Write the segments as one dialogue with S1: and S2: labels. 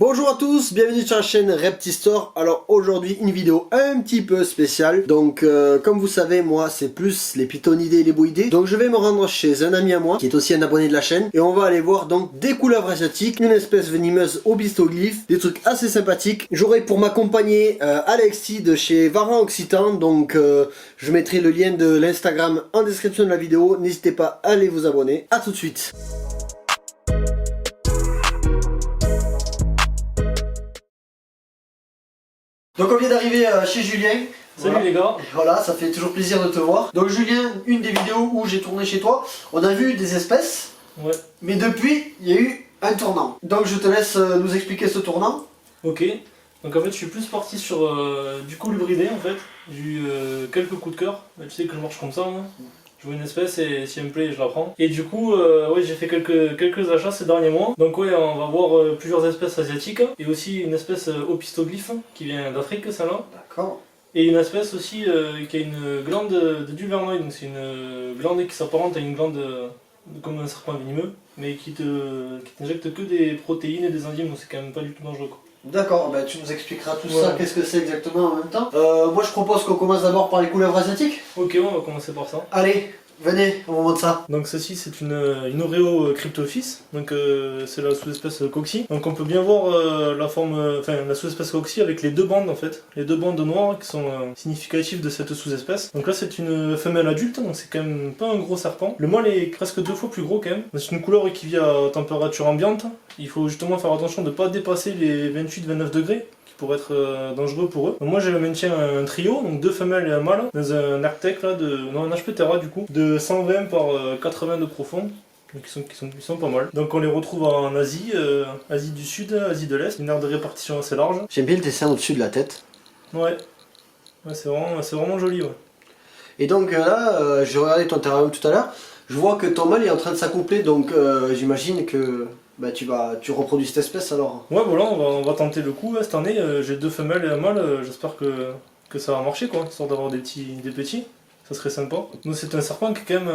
S1: Bonjour à tous, bienvenue sur la chaîne Reptistore. Alors aujourd'hui une vidéo un petit peu spéciale. Donc comme vous savez, moi c'est plus les pythonidés et les boïdés. Donc je vais me rendre chez un ami à moi qui est aussi un abonné de la chaîne. Et on va aller voir donc des couleuvres asiatiques, une espèce venimeuse au bistoglyphe, des trucs assez sympathiques. J'aurai pour m'accompagner Alexis de chez Varan Occitan. Donc je mettrai le lien de l'Instagram en description de la vidéo. N'hésitez pas à aller vous abonner. A tout de suite. Donc on vient d'arriver chez Julien.
S2: Salut les gars.
S1: Voilà, ça fait toujours plaisir de te voir. Donc Julien, une des vidéos où j'ai tourné chez toi, on a vu des espèces.
S2: Ouais.
S1: Mais depuis, il y a eu un tournant. Donc je te laisse nous expliquer ce tournant.
S2: Ok. Donc en fait je suis plus parti sur du colubridé en fait. J'ai eu quelques coups de cœur. Tu sais que je marche comme ça. Hein. Je vois une espèce et si elle me plaît je la prends. Et du coup ouais, j'ai fait quelques achats ces derniers mois. Donc ouais, on va voir plusieurs espèces asiatiques. Et aussi une espèce opistoglyphe qui vient d'Afrique, celle-là.
S1: D'accord.
S2: Et une espèce aussi qui a une glande de Duvernoy. Donc c'est une glande qui s'apparente à une glande comme un serpent venimeux. Mais qui t'injecte que des protéines et des enzymes. Donc c'est quand même pas du tout dangereux quoi.
S1: D'accord, bah, tu nous expliqueras tout
S2: Voilà.
S1: ça, qu'est-ce que c'est exactement en même temps. Moi je propose qu'on commence d'abord par les couleuvres asiatiques.
S2: Ok, on va commencer par ça.
S1: Allez, venez, on monte ça.
S2: Donc ceci c'est une Oreo cryptophis, donc c'est la sous-espèce Coxy. Donc on peut bien voir la forme, la sous-espèce Coxy avec les deux bandes en fait, les deux bandes noires qui sont significatives de cette sous-espèce. Donc là c'est une femelle adulte, donc c'est quand même pas un gros serpent. Le mâle est presque 2 fois plus gros quand même. C'est une couleuvre qui vit à température ambiante. Il faut justement faire attention de ne pas dépasser les 28-29 degrés. Pour être dangereux pour eux. Donc moi je maintiens un trio, donc 2 femelles et un mâle, dans un Arctec là, un HP Terra du coup, de 120 par 80 de profond. Donc ils sont pas mal. Donc on les retrouve en Asie, Asie du Sud, Asie de l'Est, une aire de répartition assez large.
S1: J'aime bien le dessin au-dessus de la tête.
S2: Ouais, c'est vraiment joli ouais.
S1: Et donc là, j'ai regardé ton terrarium tout à l'heure, je vois que ton mâle est en train de s'accoupler, donc j'imagine que bah, tu reproduis cette espèce alors.
S2: Ouais voilà, on va tenter le coup cette année, j'ai 2 femelles et un mâle, j'espère que ça va marcher quoi, histoire d'avoir des petits, ça serait sympa. Donc c'est un serpent qui est quand même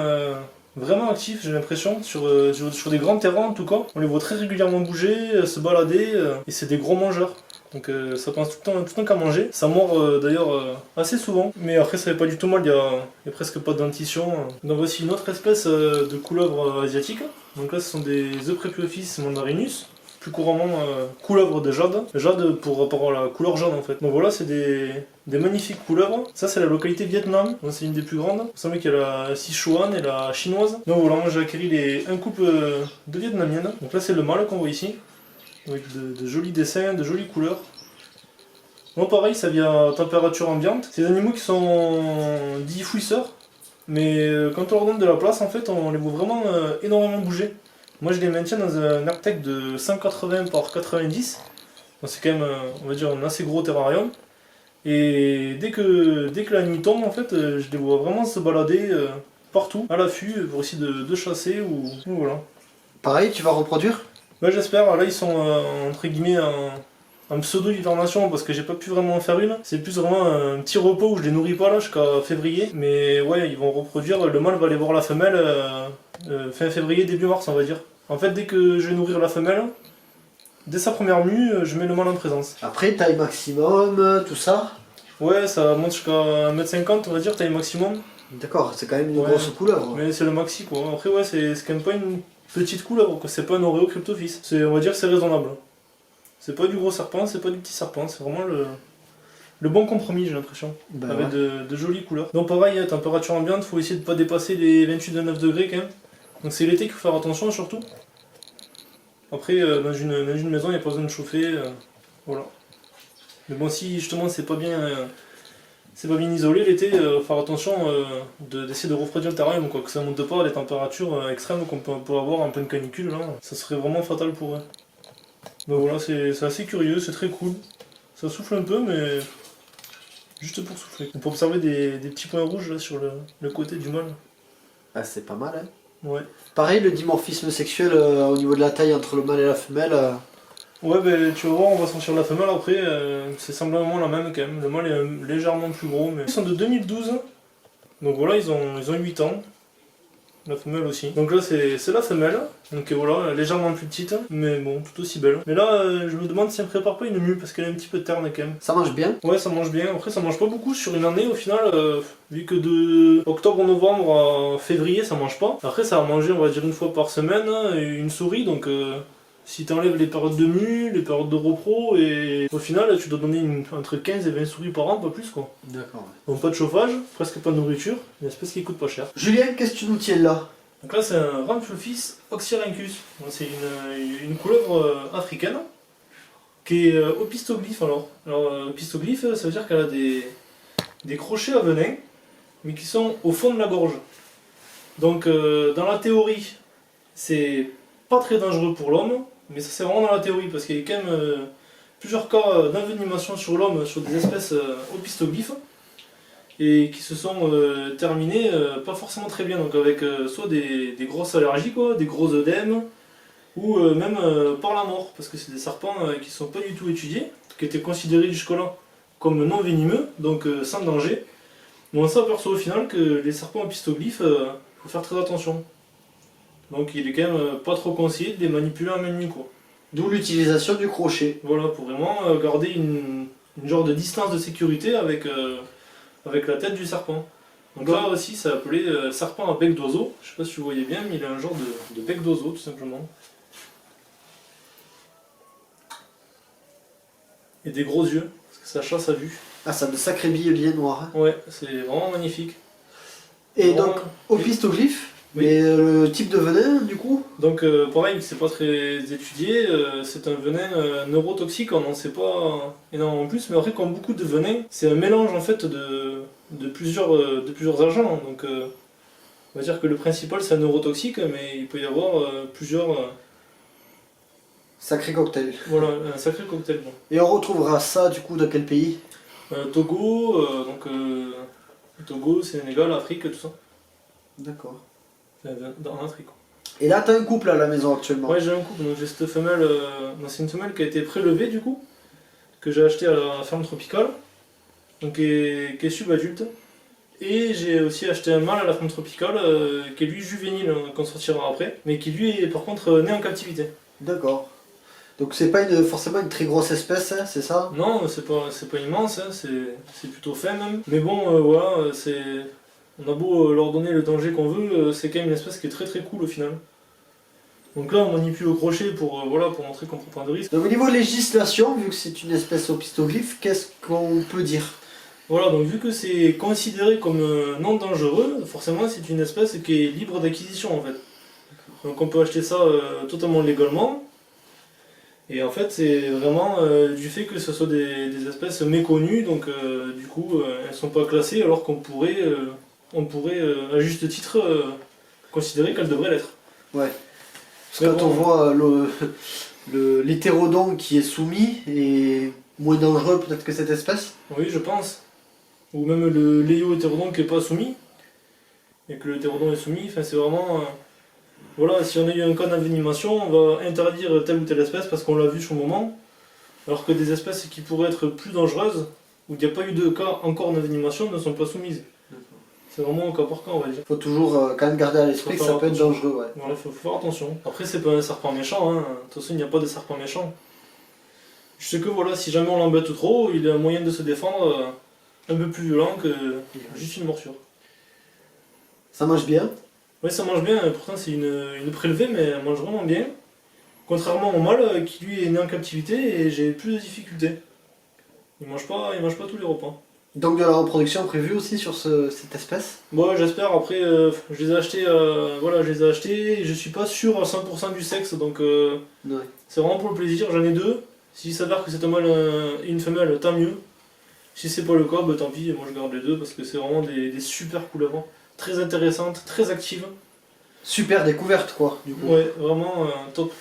S2: vraiment actif j'ai l'impression, sur des grands terrains en tout cas. On les voit très régulièrement bouger, se balader, et c'est des gros mangeurs. Donc ça pense tout le temps qu'à manger. Ça mord d'ailleurs assez souvent. Mais après ça fait pas du tout mal, il y a presque pas de dentition. Donc voici une autre espèce de couleuvre asiatique. Donc là ce sont des Euprepiophis mandarinus. Plus couramment couleuvre de jade. Jade pour rapport à la couleur jaune en fait. Donc voilà, c'est des magnifiques couleuvres. Ça c'est la localité Vietnam, c'est une des plus grandes. Vous savez qu'il y a la Sichuan et la chinoise. Donc voilà, moi j'ai acquis un couple de vietnamiennes. Donc là c'est le mâle qu'on voit ici. Avec de jolis dessins, de jolies couleurs. Bon pareil, ça vient à température ambiante. C'est des animaux qui sont dits fouisseurs. Mais quand on leur donne de la place, en fait, on les voit vraiment énormément bouger. Moi je les maintiens dans un Arctec de 180 par 90. Donc c'est quand même, on va dire, un assez gros terrarium. Et dès que la nuit tombe, en fait, je les vois vraiment se balader partout, à l'affût, pour essayer de chasser ou voilà.
S1: Pareil, tu vas reproduire?
S2: Bah, j'espère, là ils sont entre guillemets en pseudo-hivernation parce que j'ai pas pu vraiment en faire une. C'est plus vraiment un petit repos où je les nourris pas là jusqu'à février. Mais ouais, ils vont reproduire, le mâle va aller voir la femelle fin février, début mars on va dire. En fait dès que je vais nourrir la femelle, dès sa première mue, je mets le mâle en présence.
S1: Après, taille maximum, tout ça?
S2: Ouais, ça monte jusqu'à 1m50 on va dire, taille maximum.
S1: D'accord, c'est quand même une
S2: Ouais.
S1: grosse couleuvre.
S2: Mais c'est le maxi quoi. Après ouais, c'est quand même pas une petite couleuvre, c'est pas un Oreo cryptophis. On va dire que c'est raisonnable. C'est pas du gros serpent, c'est pas du petit serpent, c'est vraiment le bon compromis j'ai l'impression.
S1: Bah
S2: avec
S1: ouais.
S2: de jolies couleurs. Donc pareil, température ambiante, faut essayer de pas dépasser les 28-29 degrés quand même. Donc c'est l'été qu'il faut faire attention surtout. Après dans une maison il n'y a pas besoin de chauffer, voilà. Mais bon si justement c'est pas bien isolé l'été, faire attention d'essayer de refroidir le terrain, quoi, que ça monte pas à des températures extrêmes qu'on peut avoir en pleine canicule, là, ça serait vraiment fatal pour eux. Donc voilà, c'est assez curieux, c'est très cool. Ça souffle un peu, mais juste pour souffler. On peut observer des petits points rouges là, sur le côté du mâle.
S1: Ah, c'est pas mal, hein.
S2: Ouais.
S1: Pareil, le dimorphisme sexuel au niveau de la taille entre le mâle et la femelle.
S2: Ouais, ben tu vas voir, on va sentir la femelle après, c'est semblant la même quand même. Le mâle est légèrement plus gros, mais ils sont de 2012. Donc voilà, ils ont 8 ans. La femelle aussi. Donc là c'est la femelle, donc voilà, légèrement plus petite, mais bon, tout aussi belle. Mais là je me demande si elle prépare pas une mue, parce qu'elle est un petit peu terne quand même.
S1: Ça mange bien?
S2: Ouais, ça mange bien. Après ça mange pas beaucoup sur une année au final, vu que de octobre, novembre à février ça mange pas. Après ça va manger on va dire une fois par semaine, une souris, donc si tu enlèves les périodes de mue, les périodes de repro, et au final tu dois donner entre 15 et 20 souris par an, pas plus quoi.
S1: D'accord.
S2: Donc pas de chauffage, presque pas de nourriture, une espèce qui coûte pas cher.
S1: Julien, qu'est-ce que tu nous tiens là?
S2: Donc là c'est un Rhamphlophis oxyrhynchus. C'est une couleuvre africaine qui est opistoglyphe alors. Alors opistoglyphe ça veut dire qu'elle a des crochets à venin, mais qui sont au fond de la gorge. Donc dans la théorie, c'est pas très dangereux pour l'homme, mais ça c'est vraiment dans la théorie, parce qu'il y a quand même plusieurs cas d'envenimation sur l'homme sur des espèces opistoglyphes, et qui se sont terminés pas forcément très bien, donc avec soit des grosses allergies, quoi, des gros œdèmes, ou même par la mort, parce que c'est des serpents qui ne sont pas du tout étudiés, qui étaient considérés jusque-là comme non venimeux, donc sans danger. Mais on s'aperçoit au final que les serpents opistoglyphes, il faut faire très attention. Donc il est quand même pas trop conseillé de les manipuler en main nue, quoi.
S1: D'où l'utilisation du crochet.
S2: Voilà, pour vraiment garder une genre de distance de sécurité avec la tête du serpent. Donc là aussi c'est appelé serpent à bec d'oiseau. Je sais pas si vous voyez bien, mais il a un genre de bec d'oiseau tout simplement. Et des gros yeux, parce que ça chasse à vue.
S1: Ah, ça a de sacrés billets noirs. Hein.
S2: Ouais, c'est vraiment magnifique.
S1: Et
S2: vraiment,
S1: donc, opistoglyphe,
S2: oui.
S1: Mais le type de venin, du coup?
S2: Donc pareil, c'est pas très étudié, c'est un venin neurotoxique, on n'en sait pas énormément plus, mais après comme beaucoup de venins, c'est un mélange en fait de plusieurs agents. Donc on va dire que le principal c'est un neurotoxique, mais il peut y avoir plusieurs...
S1: Sacré cocktail.
S2: Voilà, un sacré cocktail. Bon.
S1: Et on retrouvera ça du coup dans quel pays?
S2: Togo, Togo, Sénégal, Afrique, tout ça.
S1: D'accord.
S2: En Afrique.
S1: Et là, t'as un couple à la maison actuellement?
S2: Ouais, j'ai un couple, donc j'ai cette femelle, c'est une femelle qui a été prélevée du coup, que j'ai acheté à la ferme tropicale, donc qui est subadulte. Et j'ai aussi acheté un mâle à la ferme tropicale, qui est lui juvénile, qu'on sortira après, mais qui lui est par contre né en captivité.
S1: D'accord. Donc c'est pas forcément une très grosse espèce, hein, c'est ça?
S2: Non, c'est pas immense, hein, c'est plutôt fin même. Mais bon, voilà, on a beau leur donner le danger qu'on veut, c'est quand même une espèce qui est très très cool au final. Donc là on manipule au crochet pour montrer qu'on prend pas de risque.
S1: Donc au niveau législation, vu que c'est une espèce opistoglyphe, qu'est-ce qu'on peut dire?
S2: Voilà, donc vu que c'est considéré comme non dangereux, forcément c'est une espèce qui est libre d'acquisition en fait. Donc on peut acheter ça totalement légalement. Et en fait c'est vraiment du fait que ce soit des espèces méconnues, donc du coup elles sont pas classées alors qu'on pourrait, à juste titre considérer qu'elles devraient l'être.
S1: Ouais. Parce que quand on voit l'hétérodon qui est soumis et moins dangereux peut-être que cette espèce.
S2: Oui, je pense. Ou même le léo-hétérodon qui n'est pas soumis, et que le hétérodon est soumis, enfin c'est vraiment... voilà, si on a eu un cas d'envenimation, on va interdire telle ou telle espèce parce qu'on l'a vu sur le moment, alors que des espèces qui pourraient être plus dangereuses, où il n'y a pas eu de cas encore d'envenimation, ne sont pas soumises. C'est vraiment au cas par cas, on va dire.
S1: Il faut toujours quand même garder à l'esprit que ça peut être dangereux. Ouais.
S2: Voilà, faut faire attention. Après, c'est pas un serpent méchant, hein. De toute façon, il n'y a pas de serpent méchant. Je sais que voilà, si jamais on l'embête trop, il a un moyen de se défendre un peu plus violent que juste une morsure.
S1: Ça mange bien?
S2: Oui, ça mange bien, pourtant c'est une prélevée, mais elle mange vraiment bien. Contrairement au mâle qui lui est né en captivité et j'ai plus de difficultés. Il mange pas tous les repas.
S1: Donc de la reproduction prévue aussi sur cette espèce?
S2: Bon, j'espère, après je les ai achetés, et je suis pas sûr à 100% du sexe, donc
S1: Ouais.
S2: c'est vraiment pour le plaisir, j'en ai deux. S'il s'avère que c'est un mâle et une femelle, tant mieux. Si c'est pas le cas, bah, tant pis, moi je garde les deux parce que c'est vraiment des super couleuvres. Très intéressantes, très actives.
S1: Super découverte quoi, du coup.
S2: Ouais, vraiment top.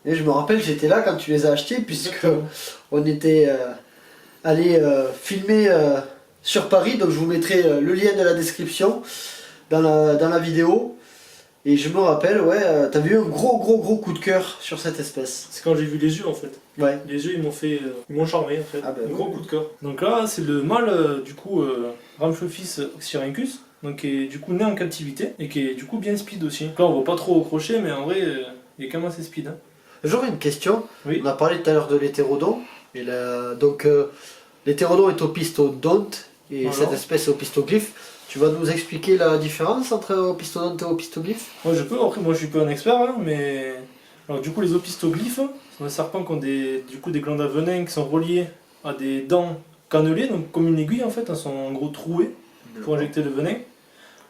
S1: Et je me rappelle, j'étais là quand tu les as achetés, puisque on était allé filmer sur Paris, donc je vous mettrai le lien de la description dans la vidéo. Et je me rappelle, ouais, t'avais eu un gros coup de cœur sur cette espèce.
S2: C'est quand j'ai vu les yeux en fait.
S1: Ouais.
S2: Les yeux ils m'ont charmé en fait.
S1: Ah ben,
S2: un gros coup de cœur. Donc là c'est le mâle du coup Rhamphlophis oxyrhynchus. donc qui est du coup né en captivité et qui est du coup bien speed aussi. Là on voit pas trop au crochet, mais en vrai il est quand même assez speed. Hein.
S1: J'aurais une question.
S2: Oui.
S1: On a parlé tout à l'heure de l'hétérodon. Et donc l'hétérodon est au pistodonte et
S2: Voilà.
S1: cette espèce est au pistoglyphe. Tu vas nous expliquer la différence entre opistodonte et opistoglyphe?
S2: Moi je peux, après moi je suis pas un expert, hein, mais alors du coup les opistoglyphes sont des serpents qui ont du coup des glandes à venin qui sont reliées à des dents cannelées, donc comme une aiguille en fait, elles sont en gros trouées pour injecter le venin.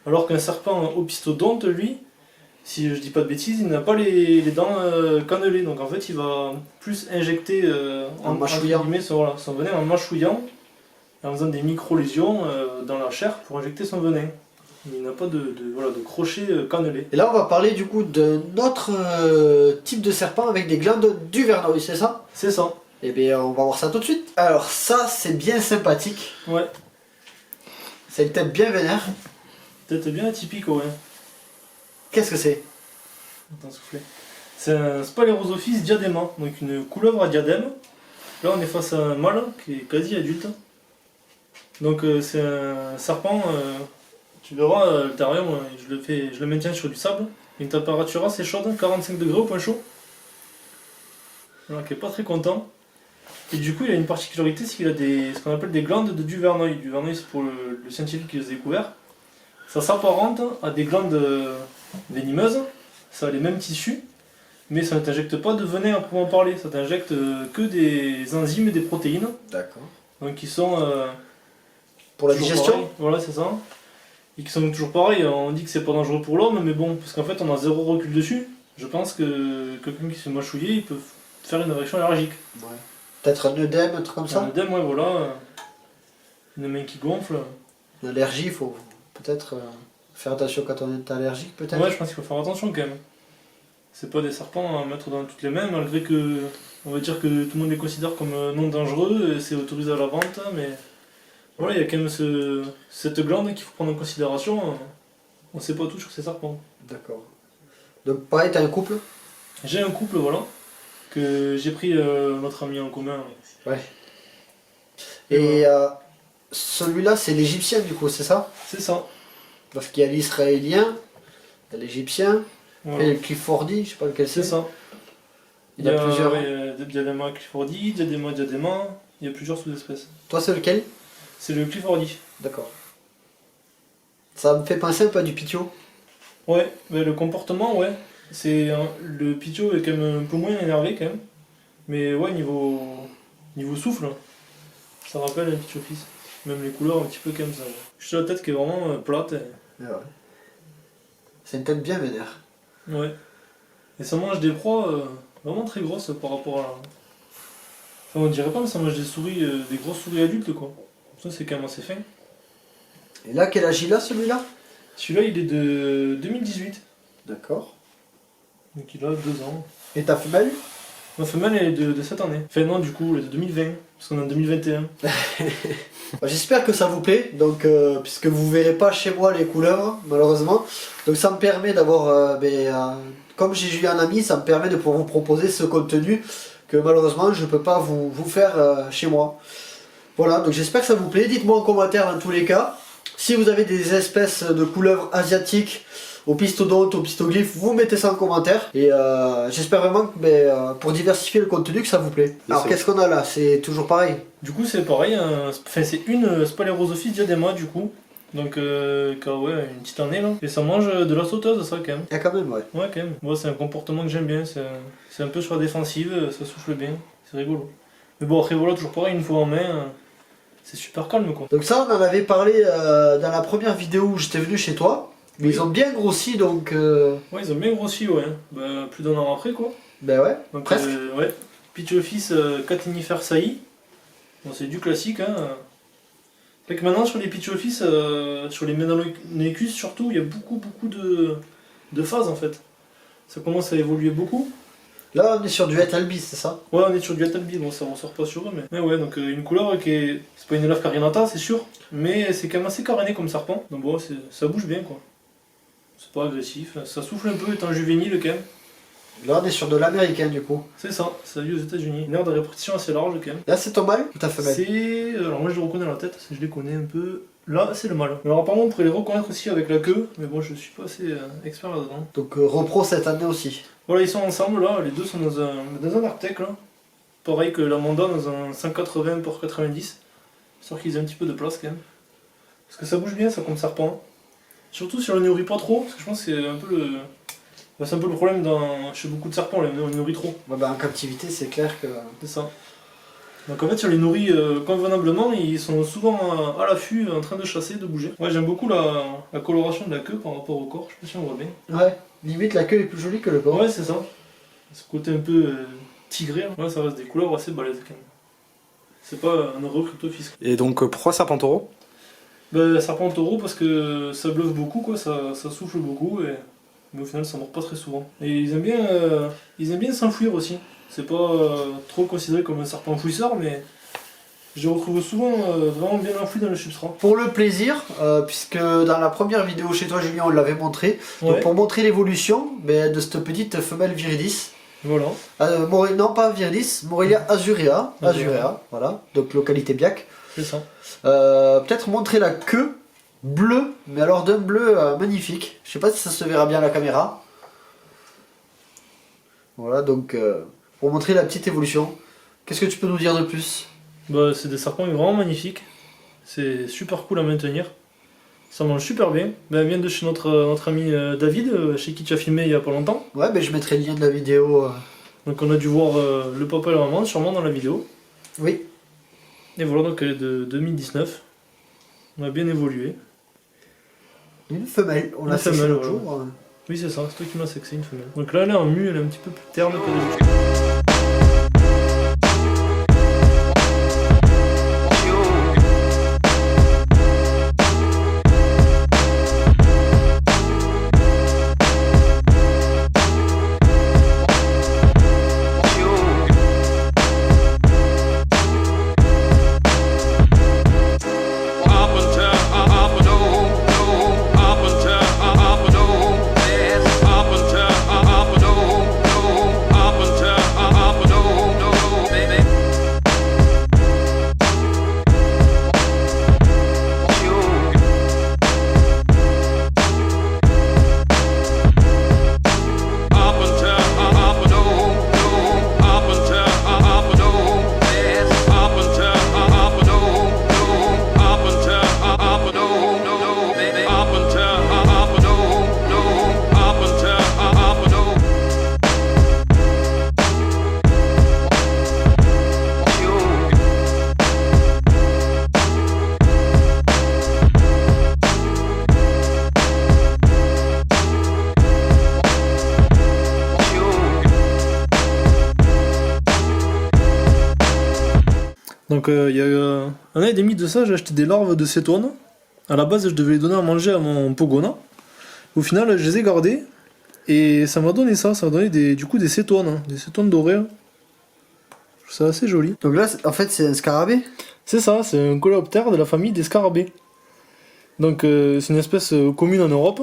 S2: Alors qu'un serpent opistodonte, lui, si je dis pas de bêtises, il n'a pas les dents cannelées, donc en fait il va plus injecter
S1: En mâchouillant.
S2: entre guillemets, son venin en mâchouillant, et en faisant des micro-lésions dans la chair pour injecter son venin. Mais il n'a pas de crochet cannelé.
S1: Et là, on va parler du coup d'un autre type de serpent avec des glandes du verneuil, c'est ça?
S2: C'est ça.
S1: Eh bien, on va voir ça tout de suite. Alors, ça, c'est bien sympathique.
S2: Ouais.
S1: C'est une tête bien vénère.
S2: Peut-être bien atypique, ouais.
S1: Qu'est-ce que c'est?
S2: Attends, souffler. C'est un Spalerosophis diadema, donc une couleuvre à diadème. Là, on est face à un mâle qui est quasi adulte. Donc, c'est un serpent. Tu verras, le terrarium, je le maintiens sur du sable. Une température assez chaude, 45 degrés au point chaud. Voilà, qui est pas très content. Et du coup, il a une particularité, c'est qu'il a ce qu'on appelle des glandes de Duverneuil. Duverneuil, c'est pour le scientifique qui les a découvert. Ça s'apparente à des glandes venimeuses, ça a les mêmes tissus, mais ça ne t'injecte pas de venin à proprement parler, ça t'injecte que des enzymes et des protéines.
S1: D'accord.
S2: Donc qui sont
S1: Pour la
S2: toujours
S1: digestion?
S2: pareils. Voilà, c'est ça. Et qui sont toujours pareils. On dit que c'est pas dangereux pour l'homme, mais bon, parce qu'en fait on a zéro recul dessus. Je pense que quelqu'un qui se fait mâchouiller, il peut faire une réaction allergique.
S1: Ouais. Peut-être un œdème, un truc comme
S2: Un
S1: ça?
S2: œdème, ouais, voilà. Une main qui gonfle.
S1: Une allergie, il faut peut-être faire attention quand on est allergique, peut-être?
S2: Ouais, je pense qu'il faut faire attention quand même. C'est pas des serpents à mettre dans toutes les mains, malgré que on va dire que tout le monde les considère comme non dangereux, et c'est autorisé à la vente, mais voilà, il y a quand même cette glande qu'il faut prendre en considération. On sait pas tout sur ces serpents.
S1: D'accord. Donc pareil, t'as un couple?
S2: J'ai un couple, voilà, que j'ai pris notre ami en commun.
S1: Ouais.
S2: Et
S1: Et celui-là, c'est l'égyptien du coup, c'est ça?
S2: C'est ça.
S1: Parce qu'il y a l'israélien, il y a l'égyptien,
S2: Voilà.
S1: et le cliffordi, je sais pas lequel
S2: C'est
S1: c'est.
S2: ça.
S1: Il y a plusieurs.
S2: Diadema cliffordi, diadema, il y a plusieurs sous-espèces.
S1: Toi, c'est lequel?
S2: C'est le cliffordi.
S1: D'accord. Ça me fait penser un peu à du pitio.
S2: Ouais, mais le comportement, ouais. Le pitio est quand même un peu moins énervé quand même. Mais ouais, niveau souffle, ça rappelle un pitio fils. Même les couleurs un petit peu comme ça. Juste la tête qui est vraiment plate.
S1: Ouais. C'est une tête bien vénère.
S2: Ouais. Et ça mange des proies vraiment très grosses par rapport à. Enfin, on dirait pas, mais ça mange des souris, des grosses souris adultes quoi. Ça c'est quand même assez fin.
S1: Et là, quel âge il a celui-là?
S2: Celui-là il est de 2018.
S1: D'accord.
S2: Donc il a 2 ans.
S1: Et ta femelle?
S2: Ma femelle elle est de cette année. Enfin non du coup elle est de 2020. Parce qu'on est en 2021.
S1: J'espère que ça vous plaît, donc puisque vous verrez pas chez moi les couleuvres, malheureusement. Donc ça me permet d'avoir, comme j'ai eu un ami, ça me permet de pouvoir vous proposer ce contenu que malheureusement je peux pas vous faire chez moi. Voilà, donc j'espère que ça vous plaît. Dites-moi en commentaire dans tous les cas. Si vous avez des espèces de couleuvres asiatiques, au pistodonte, au pistoglyphe, vous mettez ça en commentaire. Et j'espère vraiment que pour diversifier le contenu que ça vous plaît. Alors qu'est-ce qu'on a là? C'est toujours pareil.
S2: Du coup c'est pareil, c'est une Spalerosophis diadema du coup. Donc qui a ouais, une petite année là. Et ça mange de la sauteuse ça quand même.
S1: Il y a quand même, ouais.
S2: Ouais quand même. Moi c'est un comportement que j'aime bien, c'est un peu sur la défensive, ça souffle bien, c'est rigolo. Mais bon après voilà, toujours pareil, une fois en main, c'est super calme quoi.
S1: Donc ça on en avait parlé dans la première vidéo où j'étais venu chez toi. Mais
S2: Oui.
S1: ils ont bien grossi donc...
S2: Ouais ils ont bien grossi ouais, bah, plus d'1 an après quoi.
S1: Ben ouais,
S2: Donc,
S1: presque.
S2: Ouais. Pitchophis catinifera sailly. Bon, c'est du classique. Hein. Fait que maintenant, sur les Pitchophis, sur les Menalonicus surtout, il y a beaucoup de phases en fait. Ça commence à évoluer beaucoup.
S1: Là on est sur du Het albis, c'est ça?
S2: Ouais, on est sur du Atalbi, bon, ça ressort pas sur eux, mais ouais, donc une couleur qui est. C'est pas une élève carinata, c'est sûr, mais c'est quand même assez caréné comme serpent. Donc bon, ça bouge bien quoi. C'est pas agressif, ça souffle un peu étant juvénile quand même.
S1: Là, on est sur de l'américain du coup.
S2: C'est ça, ça vit aux États-Unis. Une aire de répartition assez large quand même.
S1: Là, c'est ton mâle ou ta femelle?
S2: C'est. Alors moi je le reconnais à la tête, je les connais un peu. Là, c'est le mâle. Alors apparemment, on pourrait les reconnaître aussi avec la queue, mais bon, je suis pas assez expert là-dedans.
S1: Donc, repro cette année aussi.
S2: Voilà, ils sont ensemble là, les deux sont dans un Arctec là. Pareil que l'Amanda dans un 180 pour 90. Histoire qu'ils aient un petit peu de place quand même. Parce que ça bouge bien, ça comme serpent. Surtout si on le nourrit pas trop, parce que je pense que c'est un peu le. Bah, c'est un peu le problème chez beaucoup de serpents, on les nourrit trop.
S1: Ouais, bah, en captivité, c'est clair que.
S2: C'est ça. Donc en fait, si on les nourrit convenablement, ils sont souvent à l'affût, en train de chasser, de bouger. Ouais, j'aime beaucoup la coloration de la queue par rapport au corps, je sais pas si on voit bien.
S1: Ouais, limite la queue est plus jolie que le corps.
S2: Ouais, c'est ça. Ce côté un peu tigré, ouais, ça reste des couleurs assez balèzes quand même. C'est pas un heureux cryptophysque.
S3: Et donc pourquoi serpent taureau?
S2: Bah, serpent taureau parce que ça bluffe beaucoup, quoi, ça souffle beaucoup, mais au final ça mord pas très souvent. Et ils aiment bien s'enfuir aussi. C'est pas trop considéré comme un serpent fouisseur, mais je les retrouve souvent vraiment bien enfouis dans le substrat.
S1: Pour le plaisir, puisque dans la première vidéo chez toi Julien on l'avait montré,
S2: Ouais.
S1: donc pour montrer l'évolution de cette petite femelle viridis,
S2: Voilà.
S1: non pas viridis, Morelia azurea, voilà, donc localité Biac.
S2: C'est ça.
S1: Peut-être montrer la queue bleue, mais alors d'un bleu magnifique, je sais pas si ça se verra bien à la caméra. Voilà, donc pour montrer la petite évolution, qu'est-ce que tu peux nous dire de plus?
S2: Bah, c'est des serpents vraiment magnifiques. C'est super cool à maintenir. Ça mange super bien. Ben, elle vient de chez notre ami David, chez qui tu as filmé il y a pas longtemps.
S1: Ouais, ben je mettrai le lien de la vidéo.
S2: Donc on a dû voir le papa et la maman sûrement dans la vidéo.
S1: Oui.
S2: Et voilà, donc elle est de 2019. On a bien évolué.
S1: Une femelle, on l'a
S2: Une
S1: séché
S2: femelle,
S1: l'autre
S2: voilà.
S1: jour.
S2: Oui, c'est ça, c'est toi qui m'as sexé, une femelle. Donc là, elle est en mue, elle est un petit peu plus terne que d'habitude. Donc il y a un an et demi de ça, j'ai acheté des larves de cétoine. À la base, je devais les donner à manger à mon pogona. Au final, je les ai gardées. Et ça m'a donné ça, m'a donné du coup des cétoines, hein, des cétoines dorées. Je trouve ça assez joli.
S1: Donc là, en fait, c'est un scarabée.
S2: C'est ça, c'est un coléoptère de la famille des scarabées. Donc c'est une espèce commune en Europe.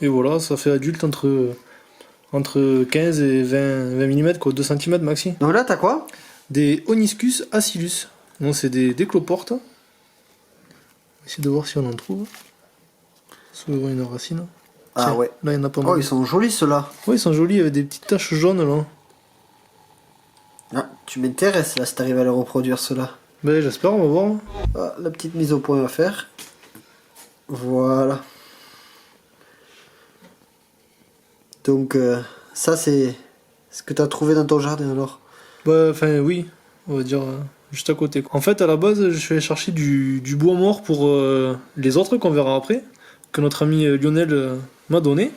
S2: Et voilà, ça fait adulte entre 15 et 20 mm, quoi, 2 cm maxi.
S1: Donc là, t'as quoi?
S2: Des Oniscus acylus. Donc c'est des cloportes. On va essayer de voir si on en trouve. Souvent une racine.
S1: Ah
S2: Tiens,
S1: ouais.
S2: là il y en a pas mal.
S1: Oh, ils sont jolis ceux-là.
S2: Ouais, ils sont jolis avec des petites taches jaunes là.
S1: Ah, tu m'intéresses là si t'arrives à les reproduire ceux-là.
S2: Ben j'espère, on va voir.
S1: Ah, la petite mise au point à faire. Voilà. Donc ça c'est ce que t'as trouvé dans ton jardin alors.
S2: Bah enfin oui, on va dire juste à côté. En fait à la base je suis allé chercher du bois mort pour les autres qu'on verra après, que notre ami Lionel m'a donné.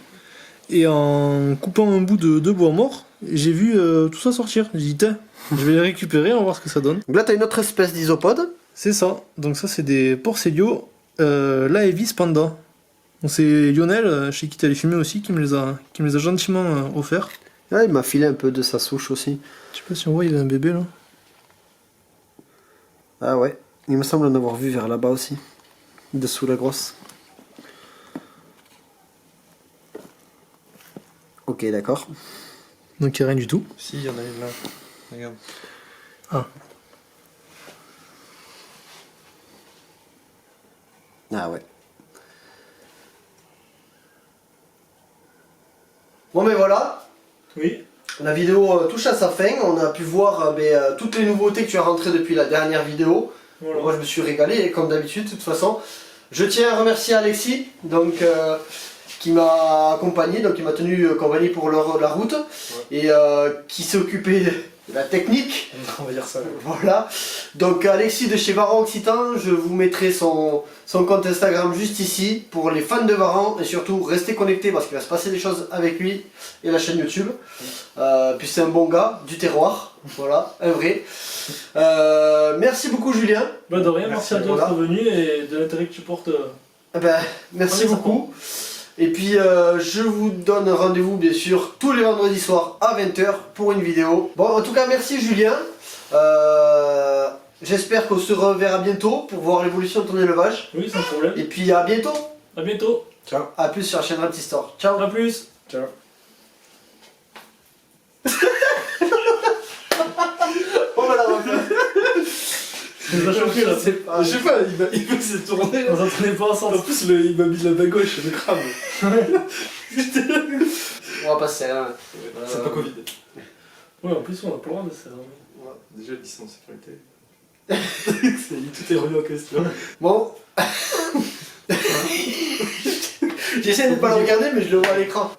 S2: Et en coupant un bout de bois mort, j'ai vu tout ça sortir. J'ai dit tiens, je vais les récupérer, on va voir ce que ça donne.
S1: Donc là t'as une autre espèce d'isopode.
S2: C'est ça, donc ça c'est des Porcelio Laevis Panda. Donc c'est Lionel, chez qui tu allé filmer aussi, qui me les a gentiment offerts.
S1: Ah, il m'a filé un peu de sa souche aussi.
S2: Je sais pas si on voit, il y a un bébé là.
S1: Ah ouais, il me semble en avoir vu vers là-bas aussi. Dessous la grosse. Ok, d'accord.
S2: Donc il n'y a rien du tout.
S3: Si, il y en a une là. Regarde.
S1: Ah ouais. Bon mais voilà,
S2: Oui.
S1: la vidéo touche à sa fin. On a pu voir toutes les nouveautés que tu as rentrées depuis la dernière vidéo.
S2: Voilà.
S1: Moi je me suis régalé comme d'habitude de toute façon. Je tiens à remercier Alexis donc, qui m'a accompagné, donc qui m'a tenu compagnie pour la route et qui s'est occupé de la technique.
S2: On va dire ça.
S1: Voilà, donc Alexis de chez Varan Occitan, je vous mettrai son compte Instagram juste ici pour les fans de Varan et surtout restez connectés parce qu'il va se passer des choses avec lui et la chaîne YouTube. Puis c'est un bon gars du terroir, voilà, un vrai. Merci beaucoup Julien.
S2: Bah de rien, merci à toi
S1: Voilà.
S2: d'être venu et de l'intérêt que tu portes.
S1: Eh ben, merci
S2: Oui, ça
S1: beaucoup. Et puis je vous donne rendez-vous bien sûr tous les vendredis soirs à 20 h pour une vidéo. Bon en tout cas merci Julien. J'espère qu'on se reverra bientôt pour voir l'évolution de ton élevage.
S2: Oui, sans problème.
S1: Et puis à bientôt.
S2: À bientôt.
S3: Ciao.
S1: A plus sur la chaîne Reptistore. Ciao.
S2: A plus.
S3: Ciao.
S1: On va la refaire.
S2: Ça nous a choqué là.
S3: Je sais pas, il s'est tourné.
S2: On s'entraînait pas ensemble.
S3: En plus, il m'a mis de la main gauche, c'est grave.
S1: On va passer à
S3: C'est pas Covid.
S2: Ouais, en plus on a pas le droit de ça.
S3: Déjà, licence sécurité. Tout est remis en question.
S1: Bon. J'essaie de ne pas le regarder mais je le vois à l'écran.